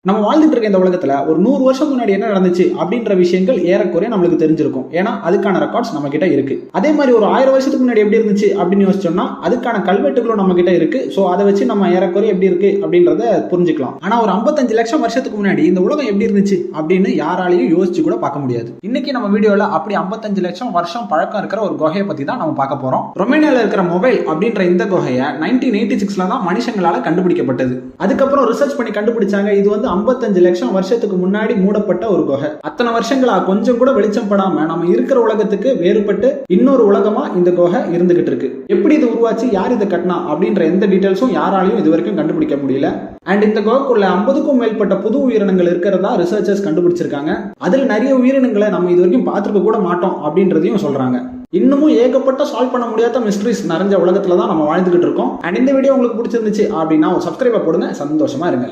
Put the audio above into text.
நம்ம வாழ்ந்துட்டு இருக்க இந்த உலகத்துல ஒரு 100 வருஷம் முன்னாடி என்ன நடந்துச்சு அப்படின்ற விஷயங்கள் ஏறக்குறைய நம்மளுக்கு தெரிஞ்சிருக்கும். ஏன்னா அதுக்கான ரெக்கார்ட்ஸ் நம்ம கிட்ட இருக்கு. அதே மாதிரி ஒரு 1000 வருஷத்துக்கு முன்னாடி எப்படி இருந்துச்சு அப்படின்னு யோசிச்சோம்னா அதுக்கான கல்வெட்டுகளும் நம்ம கிட்ட இருக்கு. சோ அதை வச்சு நம்ம ஏறக்குறைய எப்படி இருக்கு அப்படின்றத புரிஞ்சுக்கலாம். ஆனா ஒரு 55 லட்சம் வருஷத்துக்கு முன்னாடி இந்த உலகம் எப்படி இருந்துச்சு அப்படின்னு யாராலையும் யோசிச்சு கூட பார்க்க முடியாது. இன்னைக்கு நம்ம வீடியோல அப்படி 55 லட்சம் வருஷம் பழக்கம் இருக்கிற ஒரு குகையை பத்தி தான் நம்ம பார்க்க போறோம். ரொமேனியால இருக்கிற மொபைல் அப்படின்ற இந்த குகையை 1986ல தான் மனுஷங்களால கண்டுபிடிக்கப்பட்டது. அதுக்கப்புறம் ரிசர்ச் பண்ணி கண்டுபிடிச்சாங்க இது வந்து 55 லட்சம் வருஷத்துக்கு முன்னாடி மூடப்பட்ட ஒரு குகை. அத்தனை வருஷங்களா கொஞ்சம் கூட வெளிச்சம் படாம நம்ம இருக்கிற உலகத்துக்கு வேறுபட்டு இன்னொரு உலகமா இந்த குகை இருந்துகிட்டு இருக்கு. எப்படி இது உருவாச்சு, யார் இதை கட்டினா அப்படின்ற எந்த டீடைல்ஸும் யாராலையும் இது வரைக்கும் கண்டுபிடிக்க முடியல. அண்ட் இந்த குகைக்குள்ள 50க்கும் மேற்பட்ட புது உயிரினங்கள் இருக்கிறதா ரிசர்ச்சர்ஸ் கண்டுபிடிச்சிருக்காங்க. அதுல நிறைய உயிரினங்களை நம்ம இது வரைக்கும் பார்த்திருக்க கூட மாட்டோம் அப்படின்றதையும் சொல்றாங்க. இன்னமும் ஏகப்பட்ட சால்வ் பண்ண முடியாத மிஸ்ட்ரிஸ் நிறைஞ்ச உலகத்துல தான் நம்ம வாழ்ந்துகிட்டு இருக்கோம். அண்ட் இந்த வீடியோ உங்களுக்கு பிடிச்சிருந்துச்சு அப்படின்னா ஒரு சப்ஸ்கிரைபர் போடுங்க, சந்தோஷமா இருங்க.